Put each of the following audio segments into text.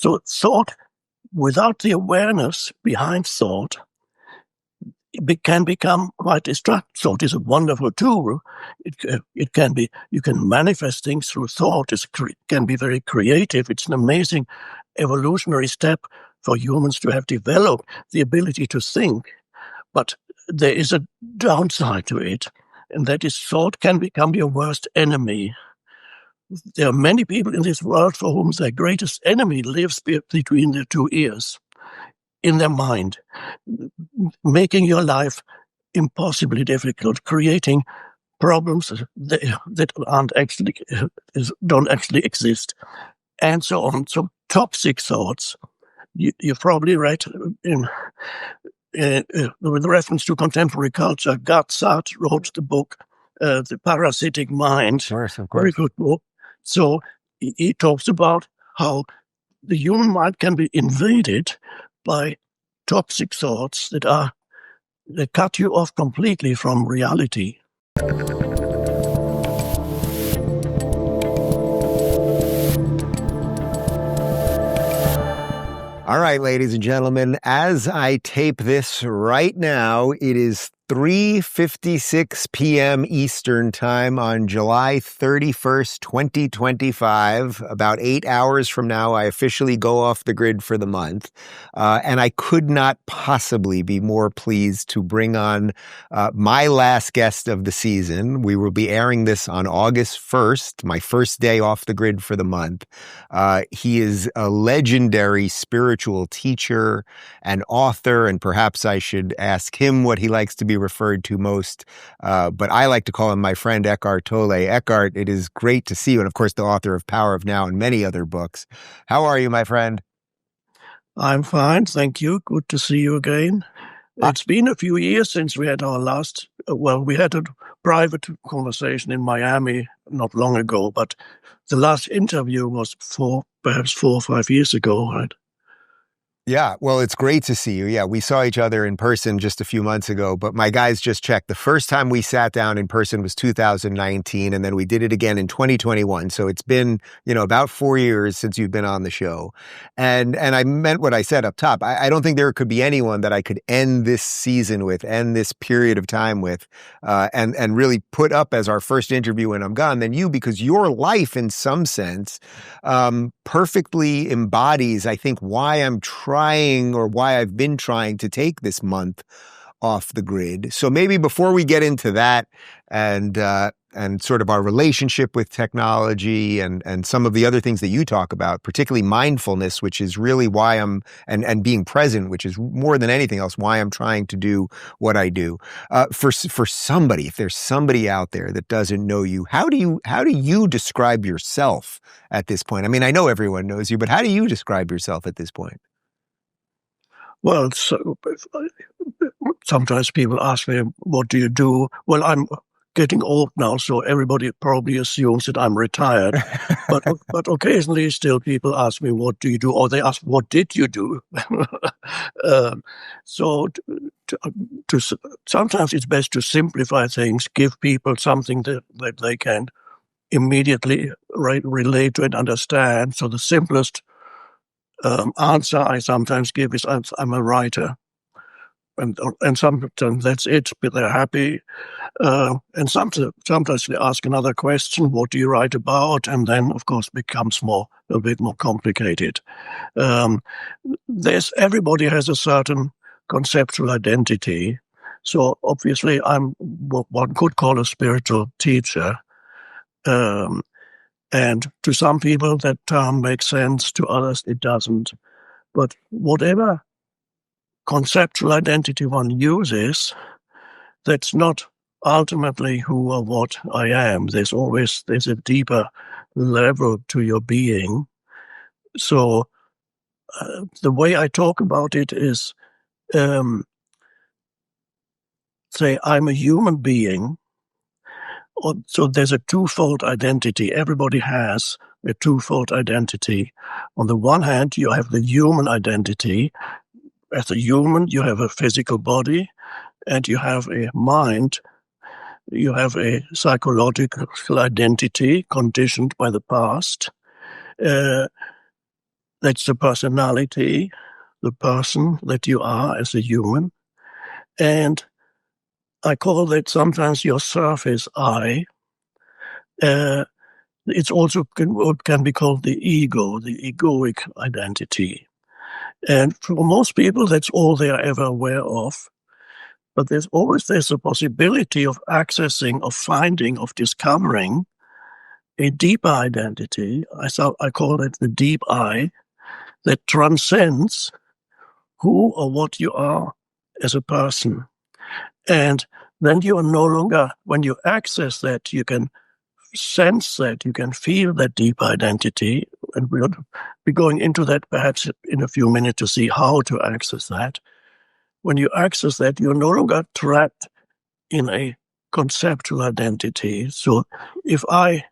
So thought, without the awareness behind thought, it can become quite destructive. Thought is a wonderful tool. It can be, you can manifest things through thought. It can be very creative. It's an amazing evolutionary step for humans to have developed the ability to think. But there is a downside to it, and that is thought can become your worst enemy. There are many people in this world for whom their greatest enemy lives between their two ears, in their mind, making your life impossibly difficult, creating problems that don't actually exist, and so on. So toxic thoughts. You've probably read with reference to contemporary culture, Sartre wrote the book, The Parasitic Mind. Of course. Very good book. So he talks about how the human mind can be invaded by toxic thoughts that cut you off completely from reality. All right, ladies and gentlemen, as I tape this right now, it is 3:56 p.m. Eastern Time on July 31st, 2025. About 8 hours from now, I officially go off the grid for the month. And I could not possibly be more pleased to bring on my last guest of the season. We will be airing this on August 1st, my first day off the grid for the month. He is a legendary spiritual teacher and author, and perhaps I should ask him what he likes to be referred to most, but I like to call him my friend Eckhart Tolle. Eckhart, it is great to see you, and of course the author of Power of Now and many other books. How are you, my friend? I'm fine, thank you. Good to see you again. It's been a few years since we had our last, we had a private conversation in Miami not long ago, but the last interview was perhaps 4 or 5 years ago, right? Yeah, well, it's great to see you. Yeah, we saw each other in person just a few months ago, but my guys just checked. The first time we sat down in person was 2019, and then we did it again in 2021. So it's been, about 4 years since you've been on the show. And I meant what I said up top. I don't think there could be anyone that I could end this season with, end this period of time with, and really put up as our first interview when I'm gone than you, because your life, in some sense, perfectly embodies, I think, why I'm trying, or why I've been trying to take this month off the grid. So maybe before we get into that and sort of our relationship with technology and some of the other things that you talk about, particularly mindfulness, which is really why and being present, which is more than anything else, why I'm trying to do what I do. For somebody, if there's somebody out there that doesn't know you, how do you describe yourself at this point? I mean, I know everyone knows you, but how do you describe yourself at this point? Well, sometimes people ask me, what do you do? Well, I'm getting old now, so everybody probably assumes that I'm retired. but occasionally still people ask me, what do you do? Or they ask, what did you do? So sometimes it's best to simplify things, give people something that they can immediately relate to and understand. So the simplest answer I sometimes give is I'm a writer, and sometimes that's it. But they're happy, and sometimes they ask another question: what do you write about? And then, of course, becomes a bit more complicated. Everybody has a certain conceptual identity, so obviously I'm what one could call a spiritual teacher. And to some people that term makes sense, to others it doesn't. But whatever conceptual identity one uses, that's not ultimately who or what I am. There's a deeper level to your being. So the way I talk about it is, say I'm a human being. So there's a twofold identity. Everybody has a twofold identity. On the one hand, you have the human identity. As a human, you have a physical body and you have a mind. You have a psychological identity conditioned by the past. That's the personality, the person that you are as a human. And I call that sometimes your surface I. It's also what can be called the ego, the egoic identity. And for most people, that's all they are ever aware of. But there's a possibility of accessing, of finding, of discovering a deeper identity. I call it the deep I, that transcends who or what you are as a person. And then you are no longer, when you access that, you can sense that, you can feel that deep identity. And we'll be going into that perhaps in a few minutes to see how to access that. When you access that, you're no longer trapped in a conceptual identity. So if I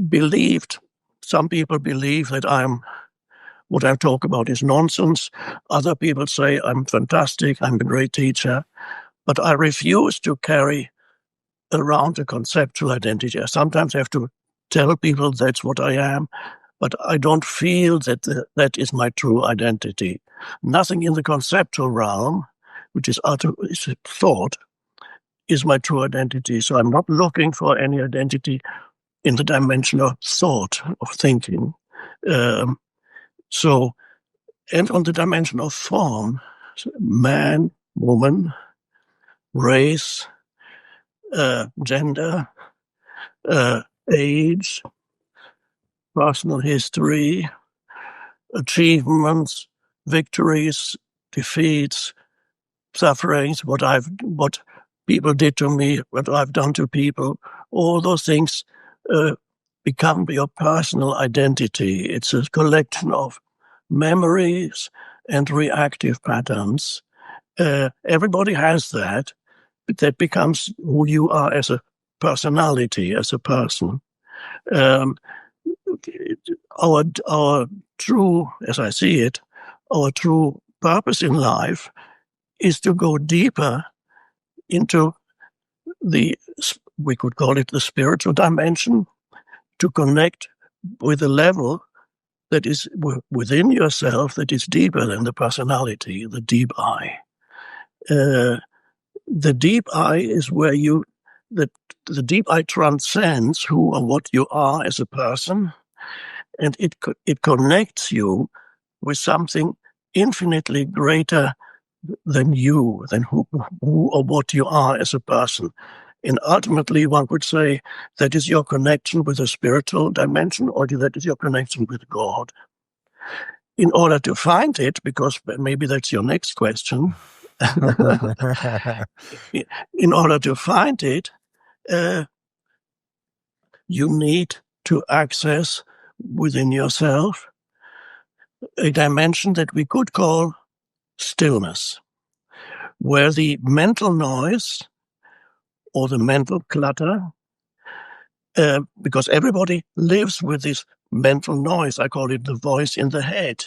believed, some people believe that what I talk about is nonsense. Other people say I'm fantastic, I'm a great teacher. But I refuse to carry around a conceptual identity. I sometimes have to tell people that's what I am, but I don't feel that that is my true identity. Nothing in the conceptual realm, which is thought, is my true identity. So I'm not looking for any identity in the dimension of thought, of thinking. And on the dimension of form, man, woman, race, gender, age, personal history, achievements, victories, defeats, sufferings, what people did to me, what I've done to people, all those things become your personal identity. It's a collection of memories and reactive patterns. Everybody has that. That becomes who you are as a personality, as a person. Our true, as I see it, our true purpose in life is to go deeper into we could call it the spiritual dimension, to connect with a level that is within yourself, that is deeper than the personality, the deep I. The deep I is where the deep I transcends who or what you are as a person, and it connects you with something infinitely greater than you, than who or what you are as a person. And ultimately, one could say that is your connection with the spiritual dimension, or that is your connection with God. In order to find it, because maybe that's your next question, in order to find it, you need to access within yourself a dimension that we could call stillness, where the mental noise or the mental clutter, because everybody lives with this mental noise, I call it the voice in the head,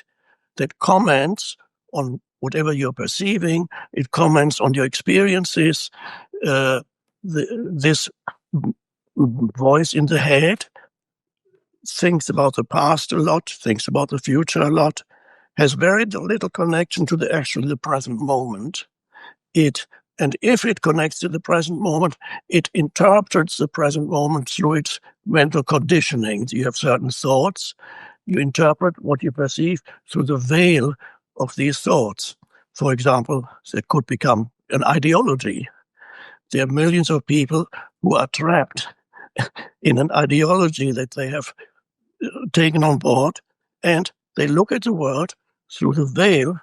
that comments on whatever you're perceiving, it comments on your experiences. This voice in the head thinks about the past a lot, thinks about the future a lot, has very little connection to the present moment. And if it connects to the present moment, it interprets the present moment through its mental conditioning. You have certain thoughts. You interpret what you perceive through the veil of these thoughts. For example, it could become an ideology. There are millions of people who are trapped in an ideology that they have taken on board, and they look at the world through the veil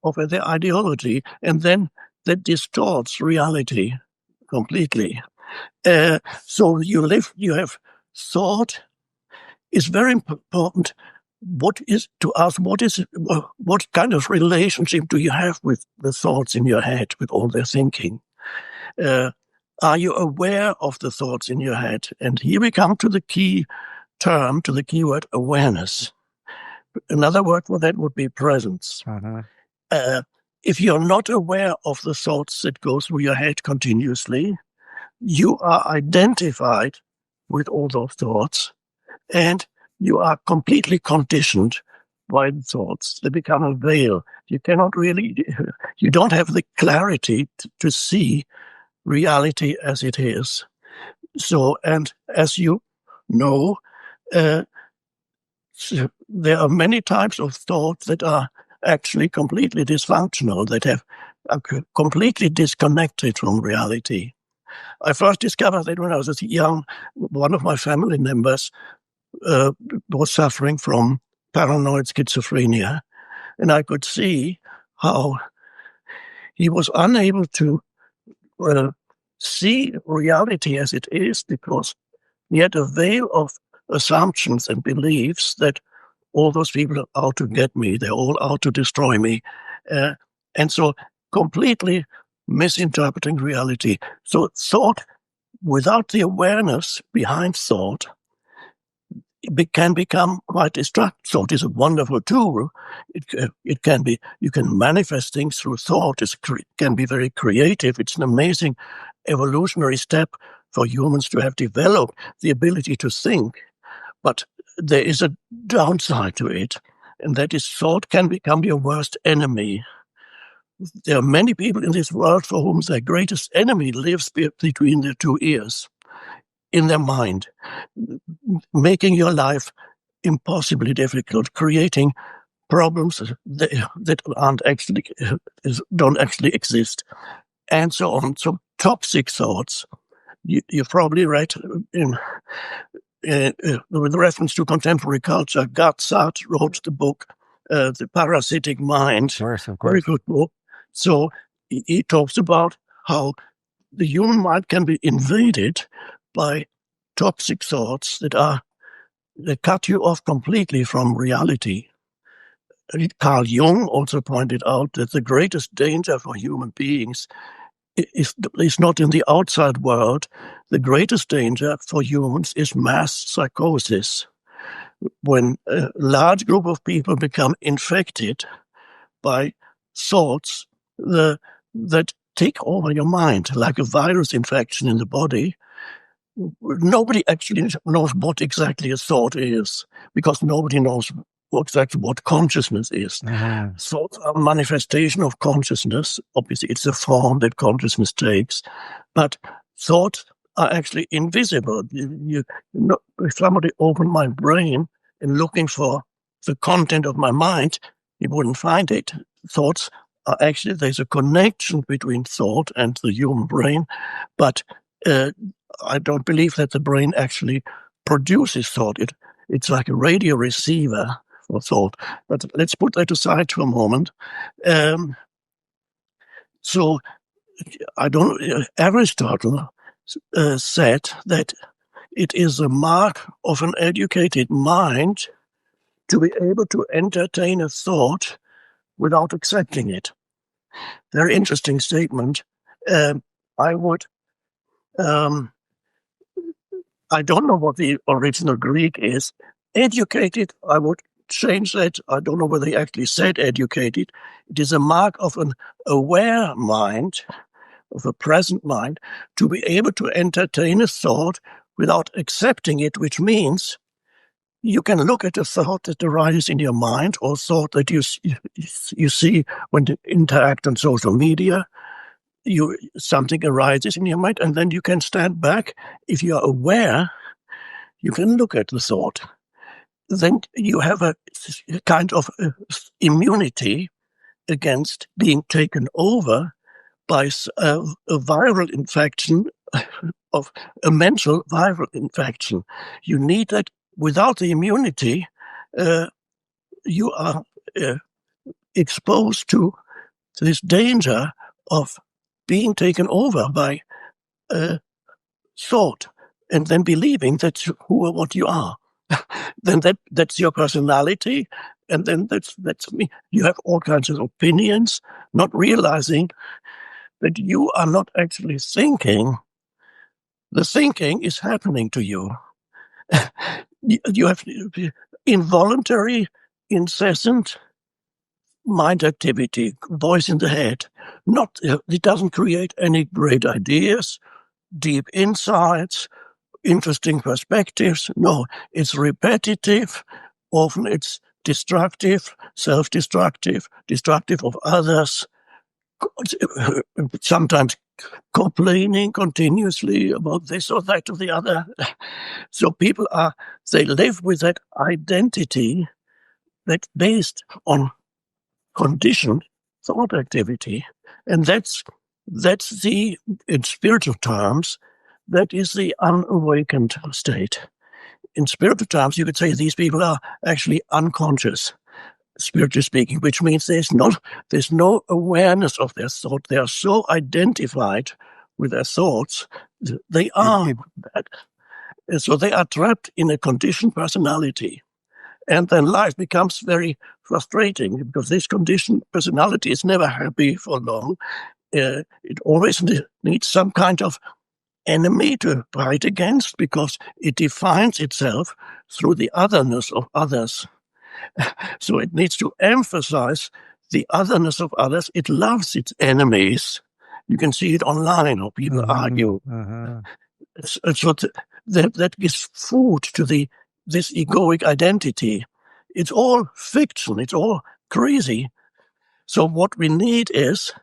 of their ideology, and then that distorts reality completely. So you have thought. It's very important. What kind of relationship do you have with the thoughts in your head, with all their thinking? Are you aware of the thoughts in your head? And here we come to the key term, to the keyword awareness. Another word for that would be presence. If you're not aware of the thoughts that go through your head continuously, you are identified with all those thoughts, and you are completely conditioned by the thoughts. They become a veil. You cannot really, you don't have the clarity to see reality as it is. So, and as you know, uh, there are many types of thought that are actually completely dysfunctional, that are completely disconnected from reality. I first discovered that when I was young. One of my family members was suffering from paranoid schizophrenia, and I could see how he was unable to see reality as it is, because he had a veil of assumptions and beliefs that all those people are out to get me, they're all out to destroy me. And so completely misinterpreting reality. So thought, without the awareness behind thought, can become quite destructive. Thought is a wonderful tool. It can be, you can manifest things through thought. It can be very creative. It's an amazing evolutionary step for humans to have developed the ability to think. But there is a downside to it, and that is thought can become your worst enemy. There are many people in this world for whom their greatest enemy lives between their two ears, in their mind, making your life impossibly difficult, creating problems that don't actually exist, and so on. So toxic thoughts. You've probably read with reference to contemporary culture, Sartre wrote the book, The Parasitic Mind. Of course. Very good book. So he talks about how the human mind can be invaded by toxic thoughts that cut you off completely from reality. Carl Jung also pointed out that the greatest danger for human beings is not in the outside world. The greatest danger for humans is mass psychosis. When a large group of people become infected by thoughts that take over your mind, like a virus infection in the body, nobody actually knows what exactly a thought is, because nobody knows exactly what consciousness is. Mm-hmm. Thoughts are a manifestation of consciousness. Obviously, it's a form that consciousness takes, but thoughts are actually invisible. If somebody opened my brain and looking for the content of my mind, you wouldn't find it. Thoughts are actually, there's a connection between thought and the human brain, but I don't believe that the brain actually produces thought. It's like a radio receiver for thought. But let's put that aside for a moment. So Aristotle said that it is a mark of an educated mind to be able to entertain a thought without accepting it. Very interesting statement. I don't know what the original Greek is. Educated, I would change that. I don't know whether he actually said educated. It is a mark of an aware mind, of a present mind, to be able to entertain a thought without accepting it, which means you can look at a thought that arises in your mind, or thought that you see when you interact on social media. Something arises in your mind, and then you can stand back. If you are aware, you can look at the thought. Then you have a kind of immunity against being taken over by a viral infection, of a mental viral infection. You need that. Without the immunity, you are exposed to this danger of being taken over by thought, and then believing that's who or what you are. Then that's your personality, and then that's me. You have all kinds of opinions, not realizing that you are not actually thinking. The thinking is happening to you. You have involuntary, incessant mind activity, voice in the head. It doesn't create any great ideas, deep insights, interesting perspectives. No, it's repetitive. Often it's destructive, self-destructive, destructive of others, sometimes complaining continuously about this or that or the other. So people they live with that identity that's based on conditioned thought activity. And that's in spiritual terms, that is the unawakened state. In spiritual terms, you could say these people are actually unconscious, spiritually speaking, which means there's no awareness of their thought. They are so identified with their thoughts, they are that. And so they are trapped in a conditioned personality. And then life becomes very frustrating because this conditioned personality is never happy for long. It always needs some kind of enemy to fight against because it defines itself through the otherness of others. So it needs to emphasize the otherness of others. It loves its enemies. You can see it online, or people argue. So that gives food to this egoic identity. It's all fiction. It's all crazy. So what we need is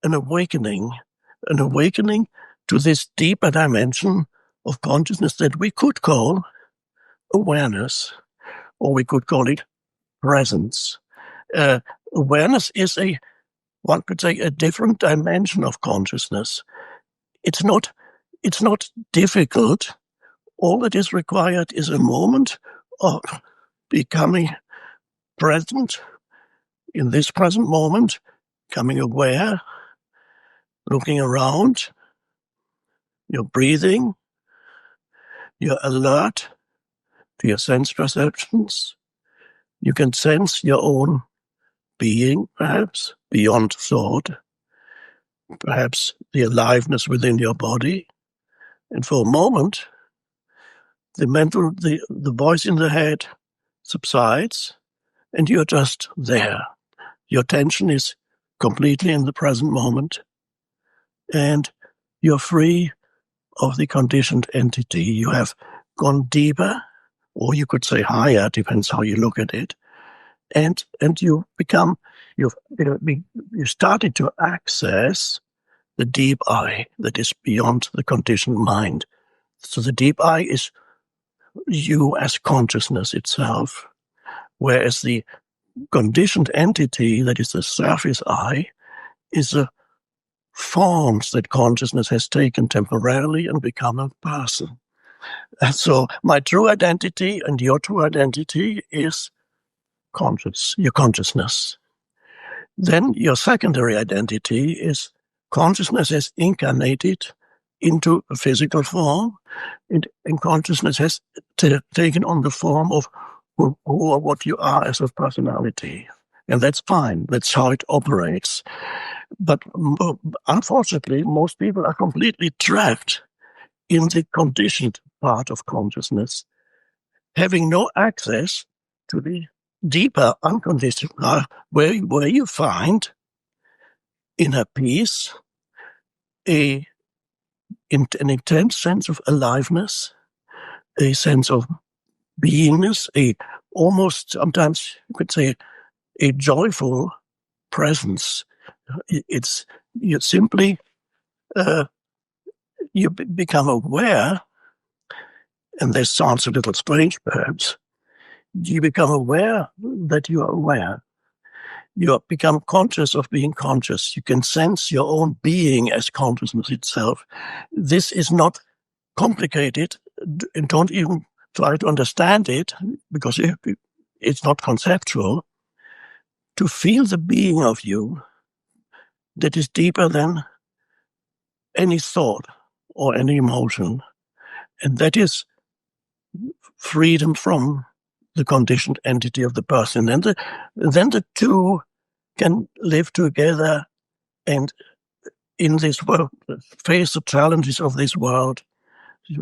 an awakening to this deeper dimension of consciousness that we could call awareness, or we could call it presence. Awareness is one could say, a different dimension of consciousness. It's not difficult. All that is required is a moment of becoming present in this present moment, becoming aware, looking around, you're breathing, you're alert to your sense perceptions. You can sense your own being, perhaps, beyond thought, perhaps the aliveness within your body. And for a moment, the voice in the head subsides, and you're just there. Your attention is completely in the present moment, and you're free of the conditioned entity. You have gone deeper, or you could say higher, depends how you look at it, and you started to access the deep I that is beyond the conditioned mind. So the deep I is you as consciousness itself, whereas the conditioned entity that is the surface I is the forms that consciousness has taken temporarily and become a person. And so my true identity and your true identity is your consciousness. Then your secondary identity is consciousness has incarnated into a physical form, and consciousness has taken on the form of who or what you are as a personality. And that's fine. That's how it operates. But unfortunately, most people are completely trapped in the conditioned part of consciousness, having no access to the deeper unconditioned part, where you find inner peace, an intense sense of aliveness, a sense of beingness, almost sometimes you could say a joyful presence. It's you simply you become aware, and this sounds a little strange perhaps. You become aware that you are aware. You become conscious of being conscious. You can sense your own being as consciousness itself. This is not complicated, and don't even try to understand it, because it's not conceptual. To feel the being of you that is deeper than any thought or any emotion, and that is freedom from the conditioned entity of the person. And then the two can live together and in this world face the challenges of this world,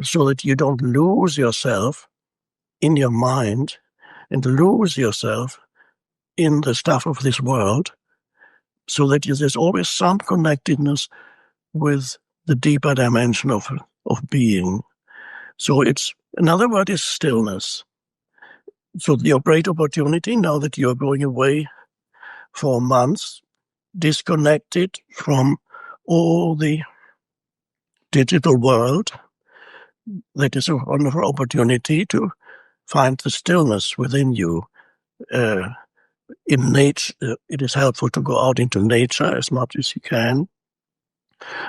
so that you don't lose yourself in your mind and lose yourself in the stuff of this world, so that there's always some connectedness with the deeper dimension of being. So another word is stillness. So your great opportunity now that you're going away for months, disconnected from all the digital world, that is a wonderful opportunity to find the stillness within you. In nature, it is helpful to go out into nature as much as you can.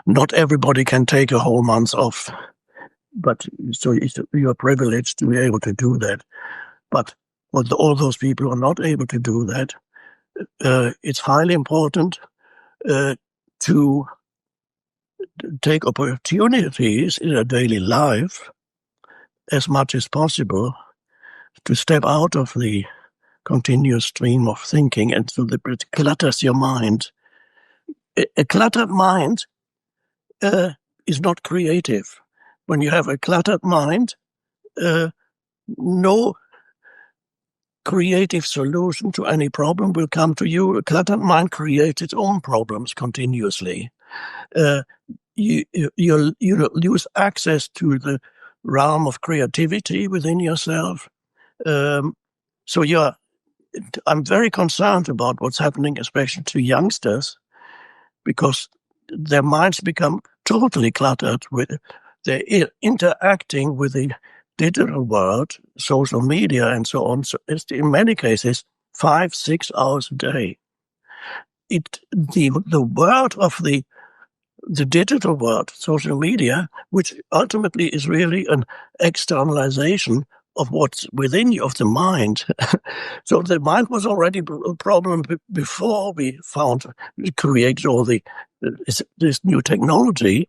Not everybody can take a whole month off, but so you're privileged to be able to do that. But for all those people who are not able to do that, it's highly important to take opportunities in their daily life as much as possible to step out of the continuous stream of thinking, and so that it clutters your mind. A cluttered mind is not creative. When you have a cluttered mind, no creative solution to any problem will come to you. A cluttered mind creates its own problems continuously. You'll lose access to the realm of creativity within yourself. So I'm very concerned about what's happening, especially to youngsters, because their minds become totally cluttered with they're interacting with the digital world, social media, and so on. So it's in many cases 5-6 hours a day. The world of the digital world, social media, which ultimately is really an externalization of what's within you, of the mind. So the mind was already a problem before we created all this new technology.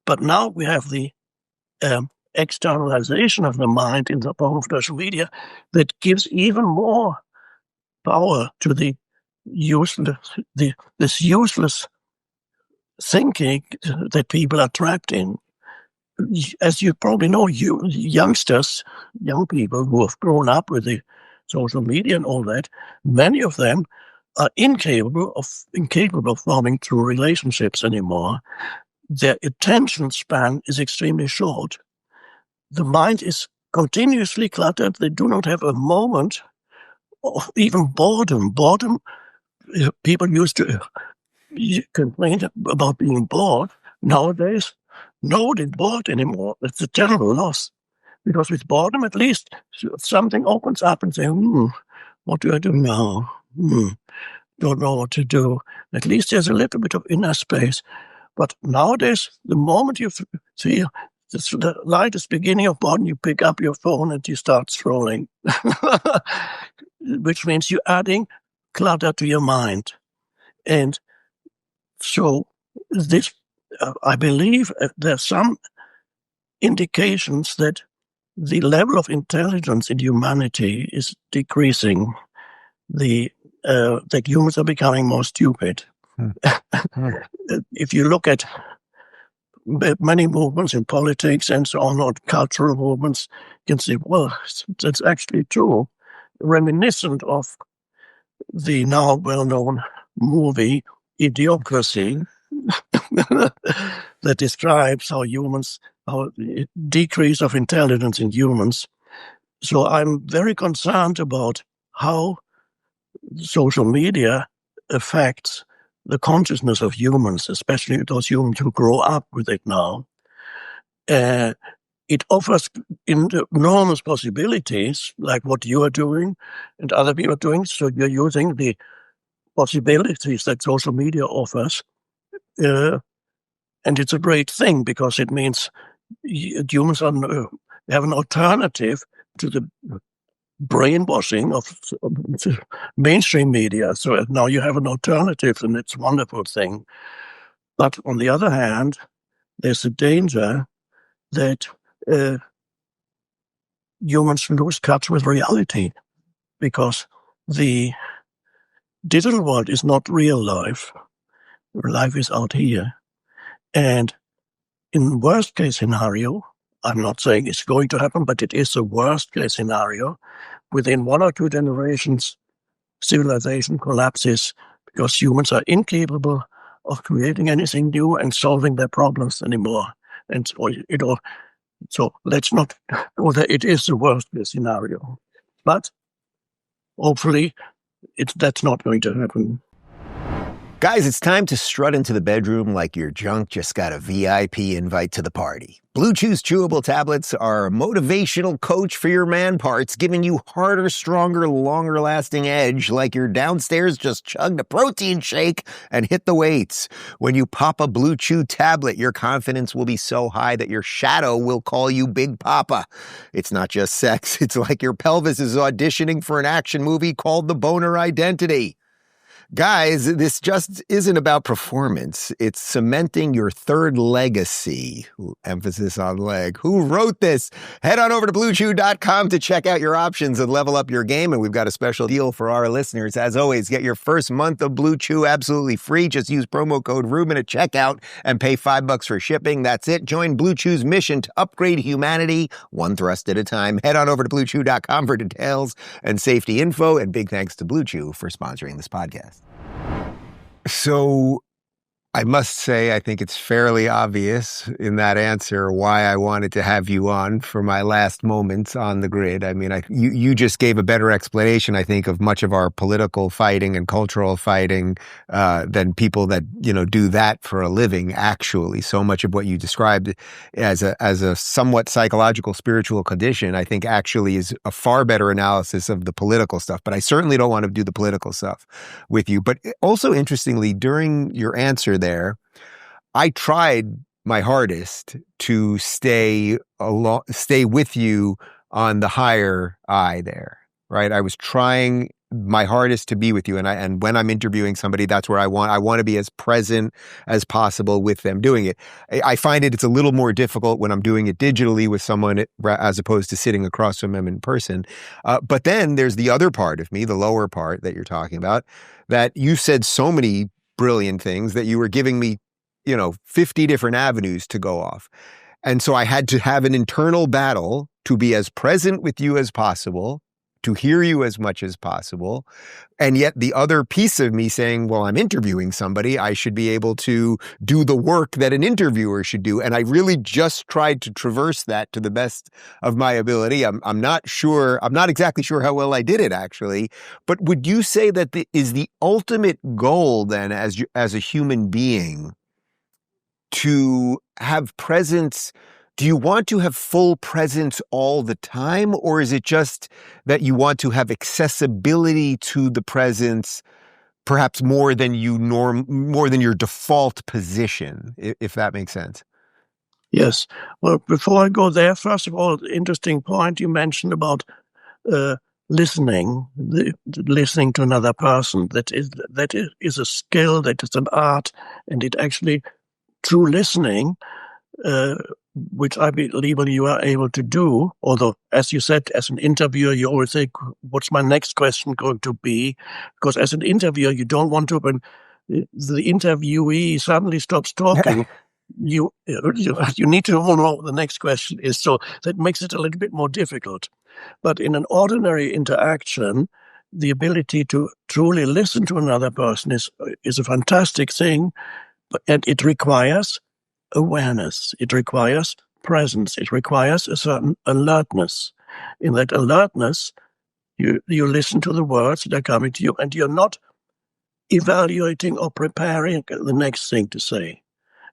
But now we have the externalization of the mind in the form of social media that gives even more power to this useless thinking that people are trapped in. As you probably know, young people who have grown up with the social media and all that, many of them are incapable of forming true relationships anymore. Their attention span is extremely short. The mind is continuously cluttered. They do not have a moment of even boredom. People used to complain about being bored. Nowadays, nobody's bored anymore. It's a terrible loss. Because with boredom, at least something opens up and says, what do I do now? Don't know what to do. At least there's a little bit of inner space. But nowadays, the moment you see the lightest beginning of boredom, you pick up your phone and you start scrolling, which means you're adding clutter to your mind. And so this, I believe there's some indications that the level of intelligence in humanity is decreasing. That humans are becoming more stupid. If you look at many movements in politics and so on, or cultural movements, you can say, well, that's actually true. Reminiscent of the now well-known movie Idiocracy that describes how decrease of intelligence in humans. So I'm very concerned about how social media affects the consciousness of humans, especially those humans who grow up with it now. It offers enormous possibilities, like what you are doing and other people are doing. So you're using the possibilities that social media offers. And it's a great thing because it means humans have an alternative to the brainwashing of mainstream media. So now you have an alternative, and it's a wonderful thing. But on the other hand, there's a danger that humans lose touch with reality, because the digital world is not real life. Life is out here. And in worst case scenario, I'm not saying it's going to happen, but it is a worst case scenario. Within 1 or 2 generations, civilization collapses because humans are incapable of creating anything new and solving their problems anymore. And So let's not, although it is the worst case scenario, but hopefully that's not going to happen. Guys, it's time to strut into the bedroom like your junk just got a VIP invite to the party. Blue Chew's chewable tablets are a motivational coach for your man parts, giving you harder, stronger, longer-lasting edge like your downstairs just chugged a protein shake and hit the weights. When you pop a Blue Chew tablet, your confidence will be so high that your shadow will call you Big Papa. It's not just sex. It's like your pelvis is auditioning for an action movie called The Boner Identity. Guys, this just isn't about performance. It's cementing your third legacy. Emphasis on leg. Who wrote this? Head on over to BlueChew.com to check out your options and level up your game. And we've got a special deal for our listeners. As always, get your first month of Blue Chew absolutely free. Just use promo code Rubin at checkout and pay $5 for shipping. That's it. Join Blue Chew's mission to upgrade humanity one thrust at a time. Head on over to BlueChew.com for details and safety info. And big thanks to Blue Chew for sponsoring this podcast. So I must say, I think it's fairly obvious in that answer why I wanted to have you on for my last moments on the grid. I mean, you just gave a better explanation, I think, of much of our political fighting and cultural fighting than people that, do that for a living, actually. So much of what you described as a somewhat psychological, spiritual condition, I think actually is a far better analysis of the political stuff. But I certainly don't want to do the political stuff with you. But also, interestingly, during your answer there, I tried my hardest to stay with you on the higher eye there, right? I was trying my hardest to be with you. And when I'm interviewing somebody, that's where I want to be as present as possible with them doing it. I find it's a little more difficult when I'm doing it digitally with someone as opposed to sitting across from them in person. But then there's the other part of me, the lower part that you're talking about, that you said so many brilliant things that you were giving me 50 different avenues to go off. And so I had to have an internal battle to be as present with you as possible, to hear you as much as possible. And yet the other piece of me saying, well, I'm interviewing somebody, I should be able to do the work that an interviewer should do. And I really just tried to traverse that to the best of my ability. I'm not exactly sure how well I did it, actually. But would you say that is the ultimate goal then as a human being to have presence? Do you want to have full presence all the time, or is it just that you want to have accessibility to the presence, perhaps more than your default position, if that makes sense? Yes. Well, before I go there, first of all, interesting point you mentioned about listening, listening to another person. That is a skill, that is an art, and it actually, through listening, which I believe you are able to do, although, as you said, as an interviewer, you always think, what's my next question going to be? Because as an interviewer, you don't want to, when the interviewee suddenly stops talking, you need to know what the next question is. So that makes it a little bit more difficult. But in an ordinary interaction, the ability to truly listen to another person is a fantastic thing, and it requires awareness. It requires presence. It requires a certain alertness. In that alertness, you listen to the words that are coming to you, and you're not evaluating or preparing the next thing to say.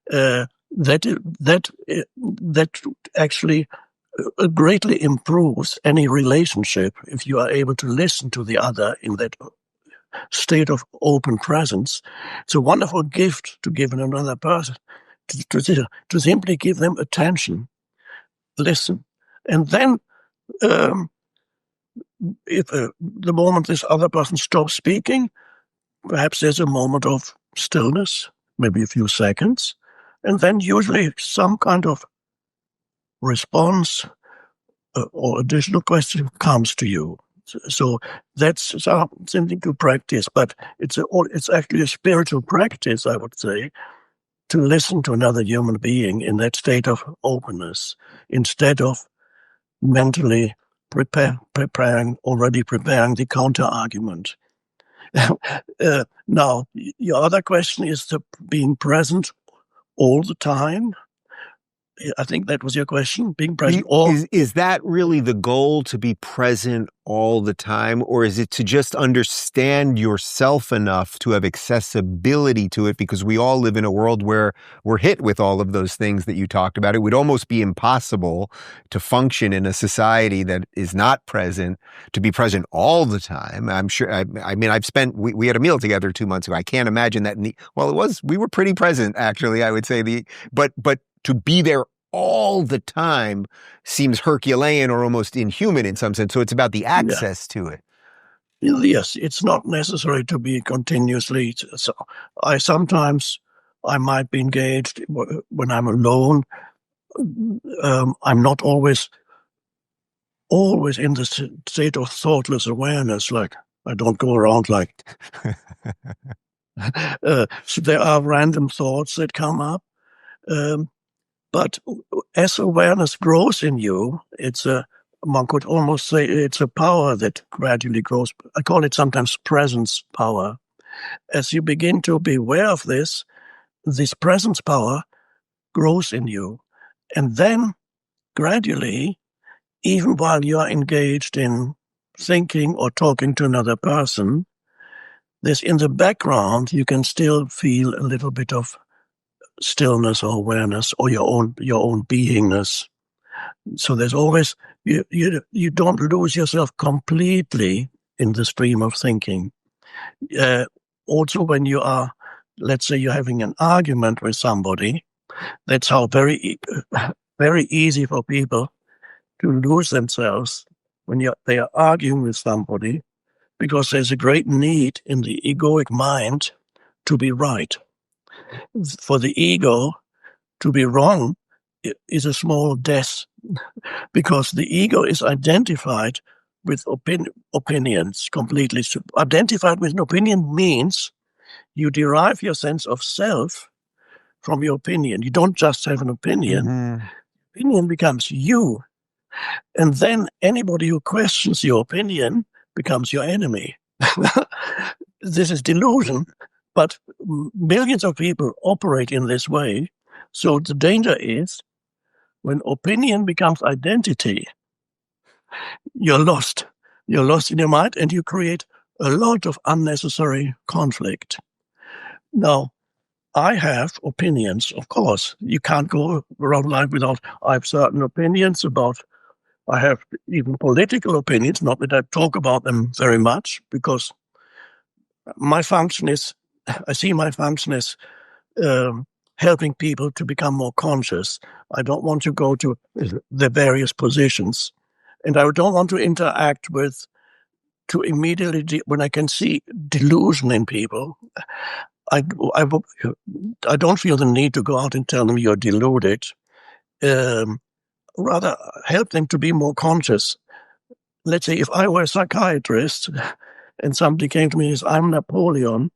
That actually greatly improves any relationship if you are able to listen to the other in that state of open presence. It's a wonderful gift to give another person, to simply give them attention, listen. And then if the moment this other person stops speaking, perhaps there's a moment of stillness, maybe a few seconds, and then usually some kind of response or additional question comes to you. So that's something to practice, but it's actually a spiritual practice, I would say, to listen to another human being in that state of openness, instead of mentally preparing the counter argument. Now, your other question is being present all the time. I think that was your question, being present. Or Is that really the goal, to be present all the time? Or is it to just understand yourself enough to have accessibility to it? Because we all live in a world where we're hit with all of those things that you talked about. It would almost be impossible to function in a society that is not present, to be present all the time. I'm sure, I mean, we had a meal together 2 months ago. I can't imagine that. We were pretty present, actually, I would say. But to be there all the time seems Herculean or almost inhuman in some sense. So it's about the access to it. Yes, it's not necessary to be continuously. So I might be engaged when I'm alone. I'm not always in the state of thoughtless awareness. Like, I don't go around like. So there are random thoughts that come up. But as awareness grows in you, one could almost say it's a power that gradually grows. I call it sometimes presence power. As you begin to be aware of this presence power grows in you. And then gradually, even while you are engaged in thinking or talking to another person, there's in the background, you can still feel a little bit of stillness or awareness or your own beingness. So there's always, you don't lose yourself completely in the stream of thinking. Also, when you are, let's say you're having an argument with somebody, that's how very easy for people to lose themselves when they are arguing with somebody, because there's a great need in the egoic mind to be right. For the ego, to be wrong is a small death, because the ego is identified with opinions completely. Identified with an opinion means you derive your sense of self from your opinion. You don't just have an opinion. Mm-hmm. Opinion becomes you. And then anybody who questions your opinion becomes your enemy. This is delusion, but millions of people operate in this way. So the danger is when opinion becomes identity, you're lost. You're lost in your mind, and you create a lot of unnecessary conflict. Now, I have opinions, of course. You can't go around life without. I have certain opinions about. I have even political opinions, not that I talk about them very much, because my function is, I see my function as helping people to become more conscious. I don't want to go to the various positions, and I don't want to interact with, to immediately, when I can see delusion in people, I don't feel the need to go out and tell them you're deluded. Rather, help them to be more conscious. Let's say if I were a psychiatrist and somebody came to me and says, I'm Napoleon,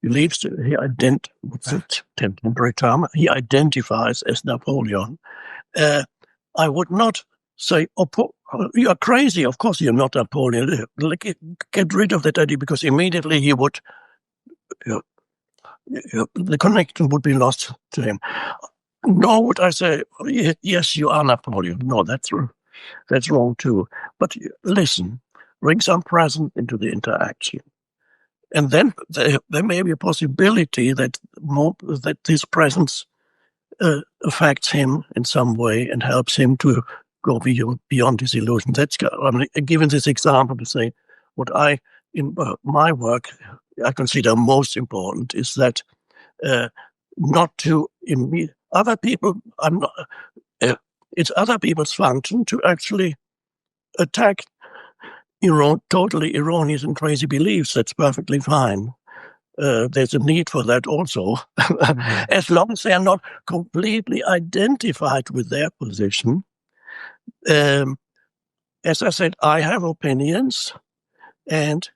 he identifies as Napoleon. I would not say, you're crazy. Of course you're not Napoleon. Get rid of that idea, because immediately he would, the connection would be lost to him. Nor would I say, yes, you are Napoleon. No, that's wrong too. But listen, bring some presence into the interaction. And then there may be a possibility that this presence affects him in some way and helps him to go beyond his illusion. I'm giving this example to say what in my work, I consider most important is that not to other people. It's other people's function to actually attack totally erroneous and crazy beliefs. That's perfectly fine. There's a need for that also, as long as they are not completely identified with their position. As I said, I have opinions, and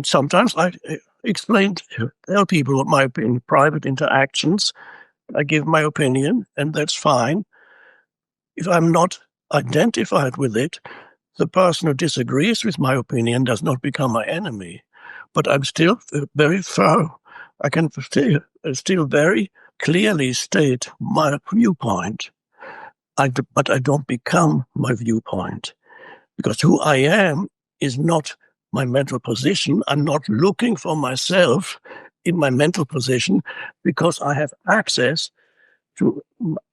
sometimes I tell people what my opinion, private interactions. I give my opinion, and that's fine. If I'm not identified with it, the person who disagrees with my opinion does not become my enemy, but I'm still very I can still very clearly state my viewpoint, but I don't become my viewpoint, because who I am is not my mental position. I'm not looking for myself in my mental position, because I have access to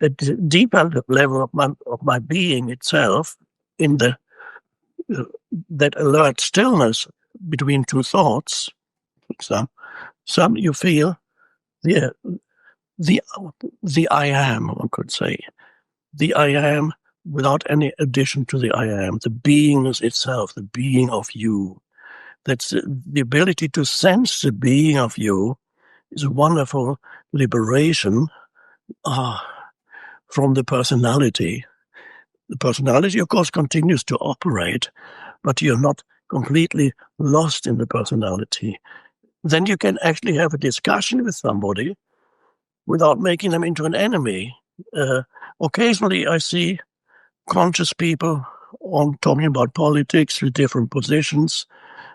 a deeper level of my being itself, in the that alert stillness between two thoughts. Some you feel the the the I am, one could say, the I am without any addition to the I am, the beingness itself, the being of you. That's the ability to sense the being of you is a wonderful liberation from the personality. The personality, of course, continues to operate, but you're not completely lost in the personality. Then you can actually have a discussion with somebody without making them into an enemy. Occasionally, I see conscious people talking about politics with different positions,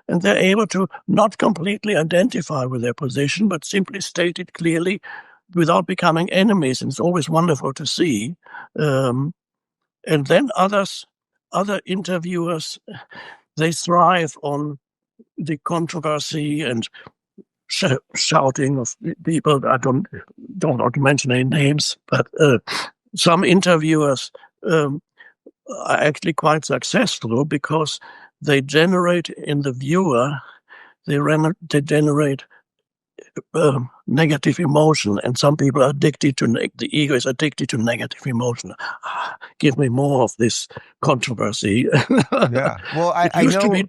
and they're able to not completely identify with their position, but simply state it clearly without becoming enemies. And it's always wonderful to see. And then other interviewers, they thrive on the controversy and shouting of people. I don't want to mention any names, but some interviewers are actually quite successful, because they generate in the viewer, they generate negative emotion, and some people are addicted to the ego is addicted to negative emotion. Give me more of this controversy. Yeah. Well, I know.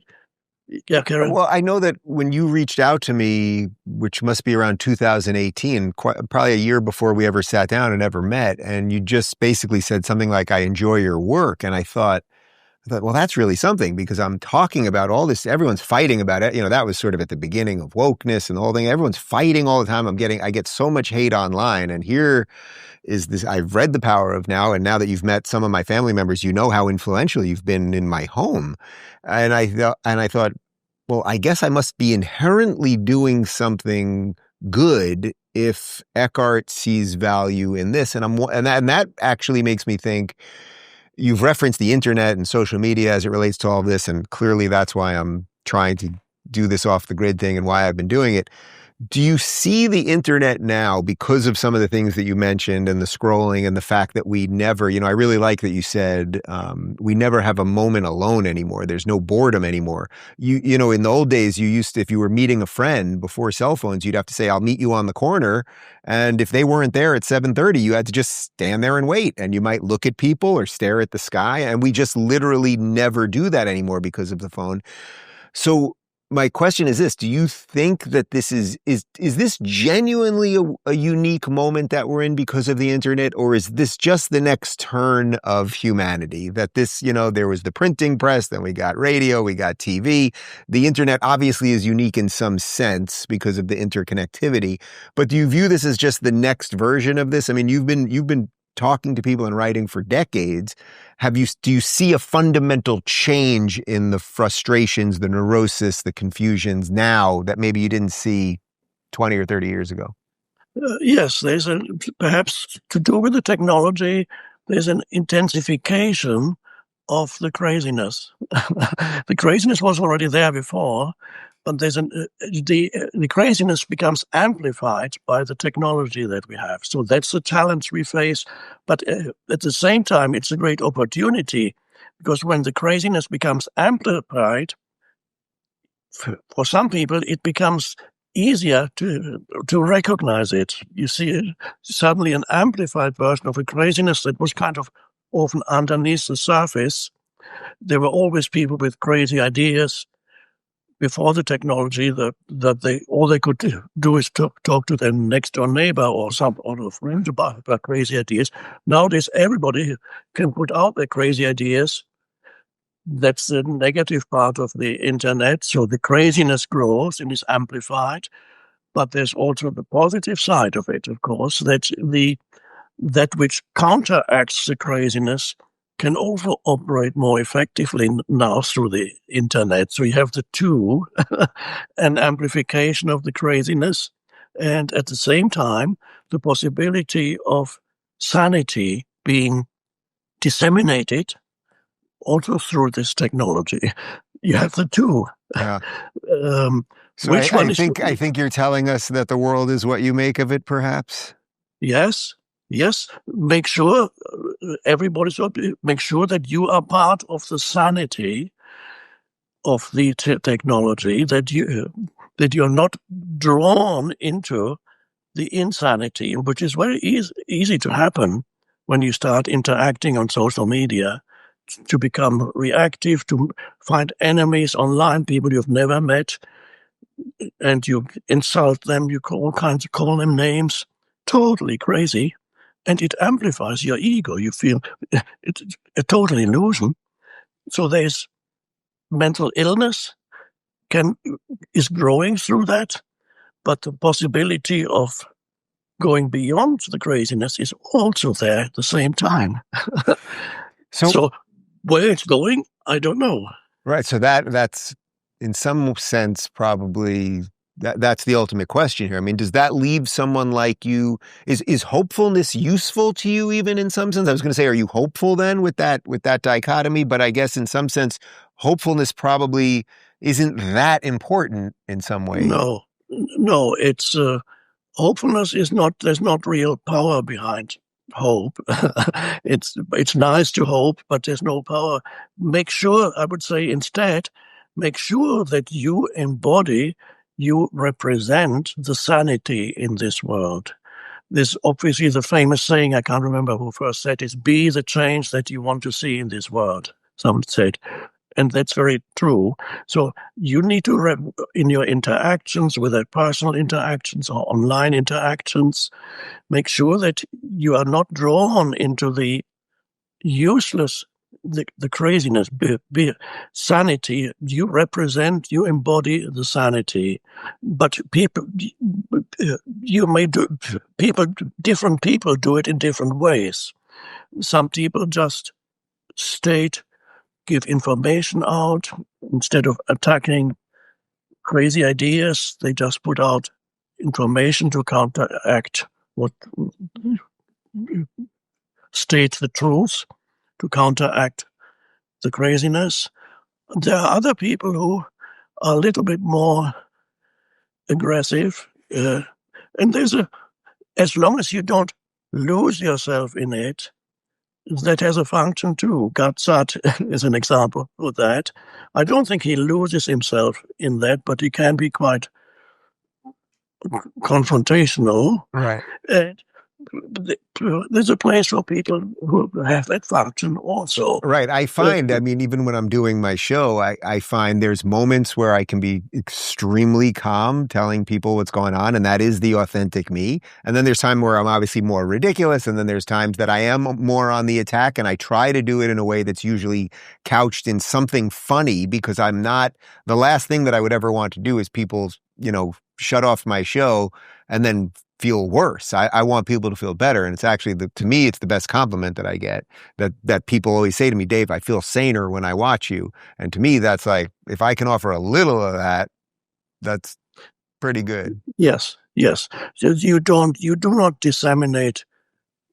Yeah, Karen. Well, I know that when you reached out to me, which must be around 2018, probably a year before we ever sat down and ever met, and you just basically said something like, "I enjoy your work," and I thought, well, that's really something, because I'm talking about all this. Everyone's fighting about it. That was sort of at the beginning of wokeness and the whole thing. Everyone's fighting all the time. I get so much hate online, and here is this. I've read The Power of Now, and now that you've met some of my family members, you know how influential you've been in my home. And I thought, well, I guess I must be inherently doing something good if Eckhart sees value in this. And that actually makes me think, you've referenced the internet and social media as it relates to all of this, and clearly that's why I'm trying to do this off the grid thing and why I've been doing it. Do you see the internet now, because of some of the things that you mentioned and the scrolling and the fact that we never, I really like that you said we never have a moment alone anymore. There's no boredom anymore. In the old days, you used to, if you were meeting a friend before cell phones, you'd have to say, "I'll meet you on the corner." And if they weren't there at 7:30, you had to just stand there and wait. And you might look at people or stare at the sky. And we just literally never do that anymore because of the phone. So my question is this: do you think that this is this genuinely a unique moment that we're in because of the internet, or is this just the next turn of humanity? That this, there was the printing press, then we got radio, we got TV. The internet obviously is unique in some sense because of the interconnectivity, but do you view this as just the next version of this? I mean, you've been talking to people and writing for decades. Do you see a fundamental change in the frustrations, the neurosis, the confusions now that maybe you didn't see 20 or 30 years ago? Yes, there's perhaps to do with the technology, there's an intensification of the craziness. The craziness was already there before, but the craziness becomes amplified by the technology that we have. So that's the challenge we face. But at the same time, it's a great opportunity, because when the craziness becomes amplified, for some people, it becomes easier to recognize it. You see suddenly an amplified version of a craziness that was kind of often underneath the surface. There were always people with crazy ideas before the technology, that all they could do is talk to their next door neighbor or some other friend about crazy ideas. Nowadays, everybody can put out their crazy ideas. That's the negative part of the internet. So the craziness grows and is amplified. But there's also the positive side of it, of course, that which counteracts the craziness can also operate more effectively now through the internet. So you have the two, an amplification of the craziness, and at the same time, the possibility of sanity being disseminated also through this technology. You have the two. Yeah. Um, So which one is? I think you're telling us that the world is what you make of it, perhaps? Yes, yes. Make sure make sure that you are part of the sanity of the technology. That you're not drawn into the insanity, which is very easy to happen when you start interacting on social media, to become reactive, to find enemies online, people you've never met, and you insult them, you call them names, totally crazy, and it amplifies your ego. You feel it's a total illusion. So there's mental illness is growing through that, but the possibility of going beyond the craziness is also there at the same time. So where it's going, I don't know. Right. So that's in some sense probably that's the ultimate question here. I mean, does that leave someone like you? Is hopefulness useful to you even in some sense? I was going to say, are you hopeful then with that dichotomy? But I guess in some sense, hopefulness probably isn't that important in some way. No, it's hopefulness is not. There's not real power behind hope. It's nice to hope, but there's no power. I would say instead, make sure that you embody, you represent the sanity in this world. There's obviously the famous saying, I can't remember who first said it, be the change that you want to see in this world, someone said. And that's very true. So you need to, in your interactions, whether personal interactions or online interactions, make sure that you are not drawn into the useless, the craziness, sanity. You embody the sanity. But different people do it in different ways. Some people just give information out instead of attacking crazy ideas. They just put out information to counteract state the truth, to counteract the craziness. There are other people who are a little bit more aggressive, and as long as you don't lose yourself in it, that has a function too. Gatsat is an example of that. I don't think he loses himself in that, but he can be quite confrontational. Right. And there's a place for people who have that function also. Right. I find, I mean, even when I'm doing my show, I find there's moments where I can be extremely calm telling people what's going on, and that is the authentic me. And then there's time where I'm obviously more ridiculous, and then there's times that I am more on the attack, and I try to do it in a way that's usually couched in something funny, because I'm not, the last thing that I would ever want to do is people, shut off my show and then feel worse. I want people to feel better. And it's actually, to me, it's the best compliment that I get, that people always say to me, Dave, I feel saner when I watch you. And to me, that's like, if I can offer a little of that, that's pretty good. Yes. So you do not disseminate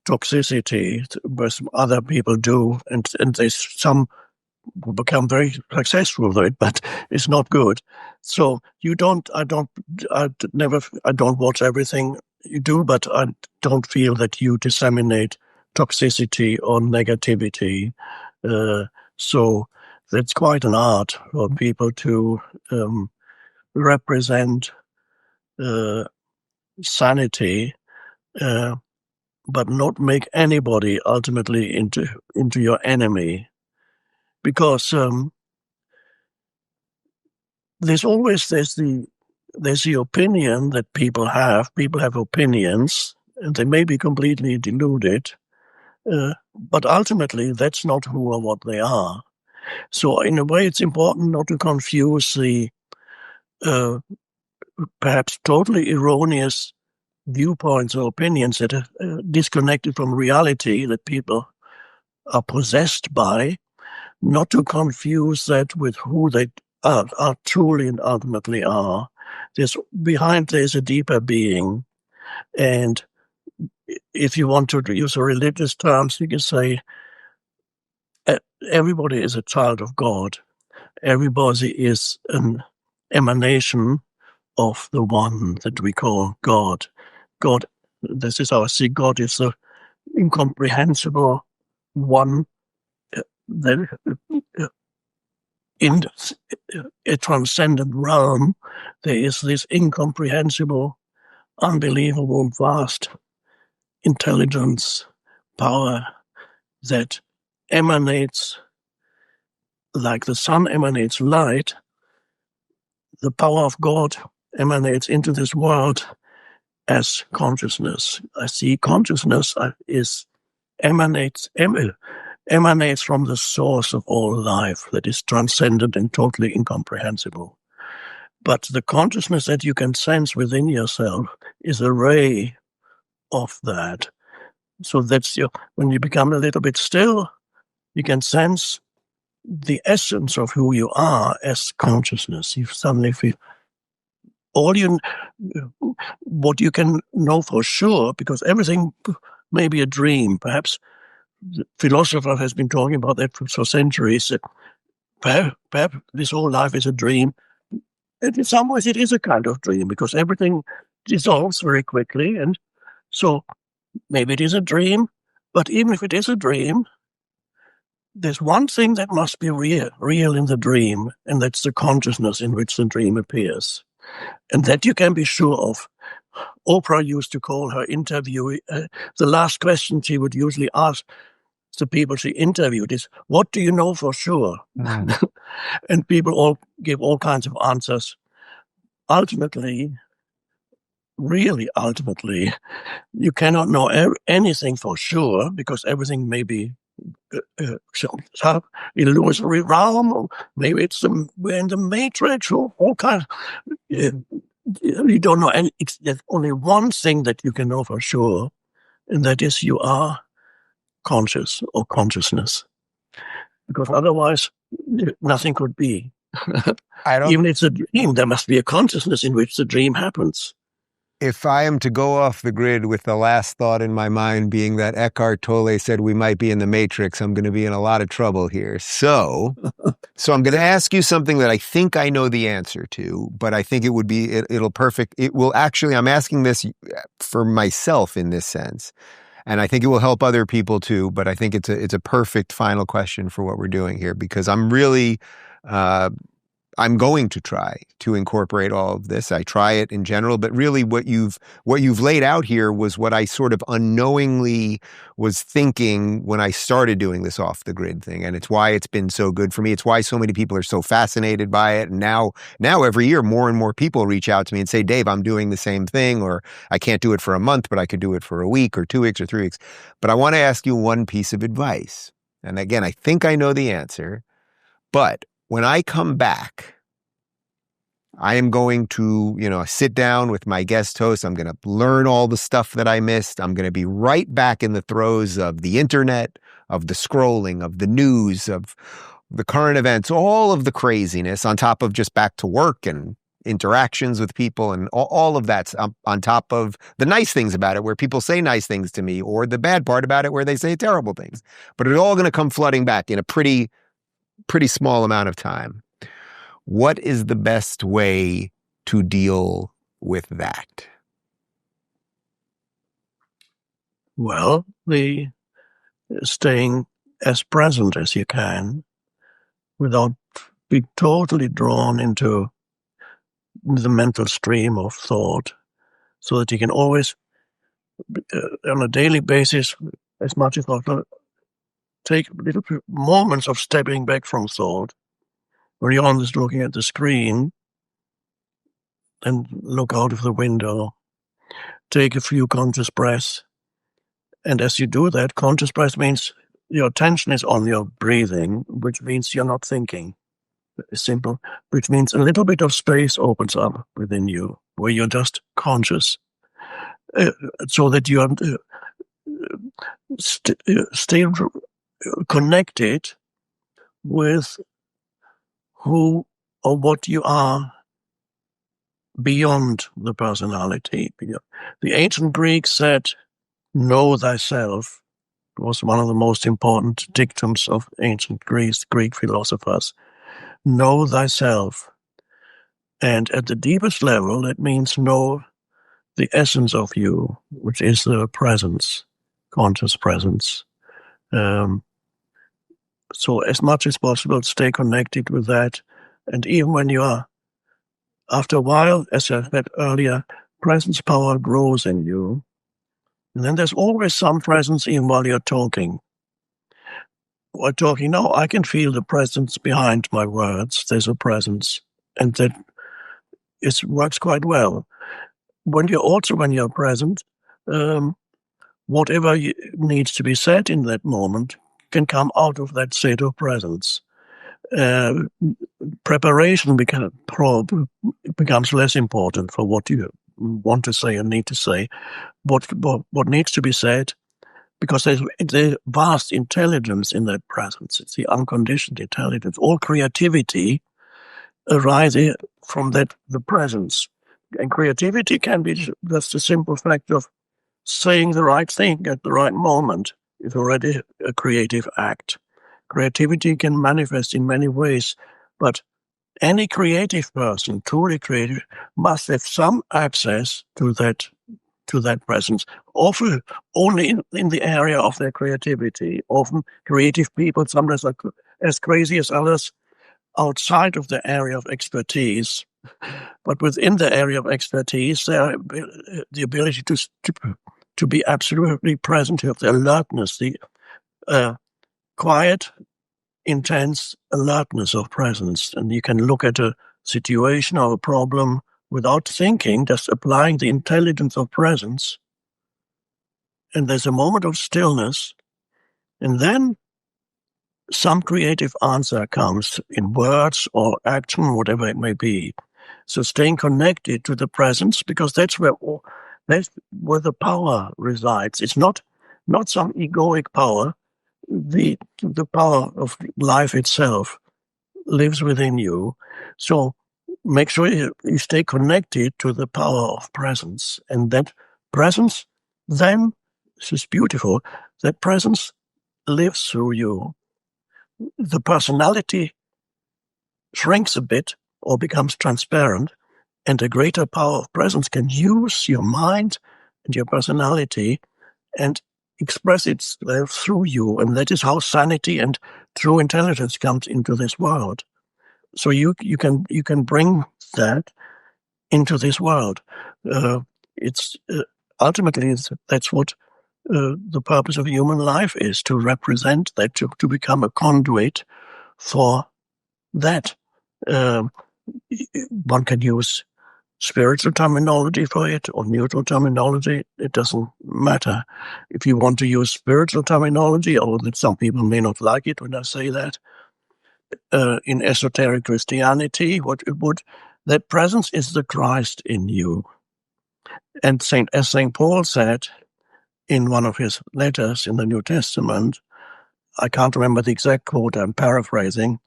toxicity, as other people do. And there's some who become very successful with it, but it's not good. So I don't watch everything you do, but I don't feel that you disseminate toxicity or negativity. So that's quite an art for people to represent sanity, but not make anybody ultimately into your enemy. Because there's the opinion that people have. People have opinions, and they may be completely deluded, but ultimately that's not who or what they are. So in a way, it's important not to confuse the perhaps totally erroneous viewpoints or opinions that are disconnected from reality that people are possessed by, not to confuse that with who they are truly and ultimately are. there's a deeper being. And if you want to use a religious terms, you can say everybody is a child of God. Everybody is an emanation of the one that we call God. God, this is how I see God, is the incomprehensible one that in a transcendent realm, there is this incomprehensible, unbelievable, vast intelligence, power that emanates, like the sun emanates light. The power of God emanates into this world as consciousness. I see consciousness emanates from the source of all life that is transcendent and totally incomprehensible. But the consciousness that you can sense within yourself is a ray of that. So that's when you become a little bit still, you can sense the essence of who you are as consciousness. You suddenly feel what you can know for sure, because everything may be a dream. Perhaps the philosopher has been talking about that for centuries. Perhaps this whole life is a dream. And in some ways it is a kind of dream, because everything dissolves very quickly. And so maybe it is a dream, but even if it is a dream, there's one thing that must be real in the dream, and that's the consciousness in which the dream appears. And that you can be sure of. Oprah used to call her interviewee, the last question she would usually ask the people she interviewed is, what do you know for sure? And people all give all kinds of answers. Ultimately, you cannot know anything for sure, because everything may be some illusory realm, or maybe we're in the matrix, or all kinds. You don't know. And there's only one thing that you can know for sure, and that is you are conscious or consciousness. Because otherwise, nothing could be. Even if it's a dream, there must be a consciousness in which the dream happens. If I am to go off the grid with the last thought in my mind being that Eckhart Tolle said we might be in the matrix, I'm going to be in a lot of trouble here. So I'm going to ask you something that I think I know the answer to, but I think I'm asking this for myself in this sense. And I think it will help other people too, but I think it's a perfect final question for what we're doing here, because I'm really, I'm going to try to incorporate all of this. I try it in general, but really what you've laid out here was what I sort of unknowingly was thinking when I started doing this off the grid thing. And it's why it's been so good for me. It's why so many people are so fascinated by it. And now every year, more and more people reach out to me and say, Dave, I'm doing the same thing, or I can't do it for a month, but I could do it for a week or 2 weeks or 3 weeks. But I want to ask you one piece of advice. And again, I think I know the answer, but when I come back, I am going to, sit down with my guest host. I'm going to learn all the stuff that I missed. I'm going to be right back in the throes of the internet, of the scrolling, of the news, of the current events, all of the craziness, on top of just back to work and interactions with people, and all of that's on top of the nice things about it, where people say nice things to me, or the bad part about it, where they say terrible things. But it's all going to come flooding back in a pretty small amount of time. What is the best way to deal with that? Well, the staying as present as you can without being totally drawn into the mental stream of thought, so that you can always, on a daily basis, as much as possible, take little moments of stepping back from thought, where you're just looking at the screen and look out of the window, take a few conscious breaths. And as you do that, conscious breath means your attention is on your breathing, which means you're not thinking. It's simple, which means a little bit of space opens up within you, where you're just conscious, so that you are still connected with who or what you are beyond the personality. The ancient Greeks said, know thyself. It was one of the most important dictums of ancient Greek philosophers. Know thyself. And at the deepest level, it means know the essence of you, which is the presence, conscious presence. So as much as possible, stay connected with that. And even when you are, after a while, as I said earlier, presence power grows in you. And then there's always some presence even while you're talking. While talking now, I can feel the presence behind my words. There's a presence. And that works quite well. When you're present, whatever needs to be said in that moment can come out of that state of presence. Preparation becomes less important for what you want to say and need to say. What needs to be said, because there's a vast intelligence in that presence. It's the unconditioned intelligence. All creativity arises from the presence. And creativity can be just a simple fact of saying the right thing at the right moment. Is already a creative act. Creativity can manifest in many ways, but any creative person, truly creative, must have some access to that presence, often only in the area of their creativity. Often creative people sometimes are as crazy as others outside of the area of expertise, but within the area of expertise, they are the ability to be absolutely present, to have the alertness, the quiet, intense alertness of presence. And you can look at a situation or a problem without thinking, just applying the intelligence of presence. And there's a moment of stillness. And then some creative answer comes in words or action, whatever it may be. So staying connected to the presence, because that's where the power resides. It's not some egoic power. The power of life itself lives within you. So make sure you stay connected to the power of presence. And that presence, then, this is beautiful, that presence lives through you. The personality shrinks a bit or becomes transparent, and a greater power of presence can use your mind and your personality and express itself through you. And that is how sanity and true intelligence comes into this world. So you can bring that into this world. Ultimately that's what the purpose of human life is, to represent that, to become a conduit for that. One can use spiritual terminology for it or neutral terminology. It doesn't matter. If you want to use spiritual terminology, although some people may not like it when I say that, in esoteric Christianity, that presence is the Christ in you. And as St. Paul said in one of his letters in the New Testament, I can't remember the exact quote, I'm paraphrasing,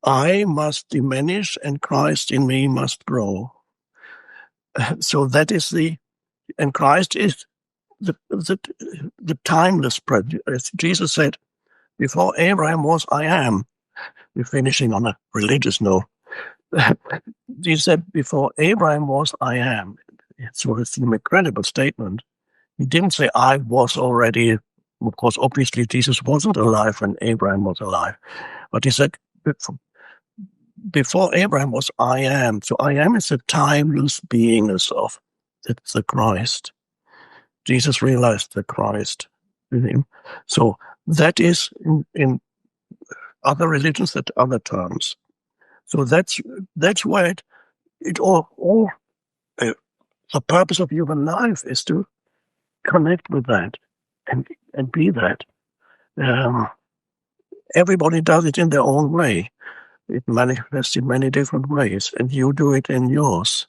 I must diminish and Christ in me must grow. So that is and Christ is the timeless presence. As Jesus said, before Abraham was, I am. We're finishing on a religious note. He said, before Abraham was, I am. It's an incredible statement. He didn't say, I was already. Of course, obviously, Jesus wasn't alive when Abraham was alive. But he said, before Abraham was, I am. So I am is a timeless beingness of the Christ. Jesus realized the Christ in him. So that is in other religions, that other terms. So that's why it all the purpose of human life is to connect with that and be that. Everybody does it in their own way. It manifests in many different ways, and you do it in yours.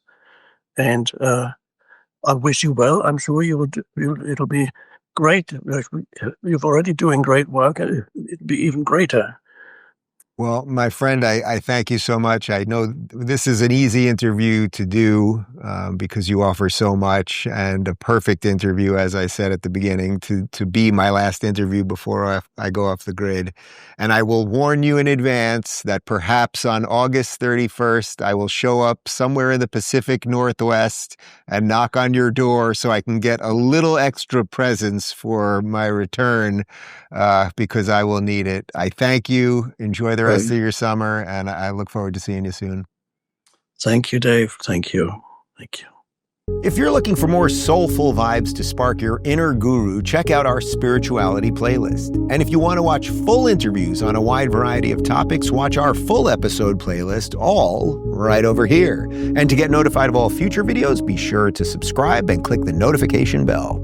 And I wish you well. I'm sure it'll be great. You're already doing great work, and it'll be even greater. Well, my friend, I thank you so much. I know this is an easy interview to do because you offer so much, and a perfect interview, as I said at the beginning, to be my last interview before I go off the grid. And I will warn you in advance that perhaps on August 31st, I will show up somewhere in the Pacific Northwest and knock on your door so I can get a little extra presents for my return because I will need it. I thank you. Enjoy the rest of your summer, and I look forward to seeing you soon. Thank you, Dave. Thank you. Thank you. If you're looking for more soulful vibes to spark your inner guru, check out our spirituality playlist. And if you want to watch full interviews on a wide variety of topics, watch our full episode playlist, all right over here. And to get notified of all future videos, be sure to subscribe and click the notification bell.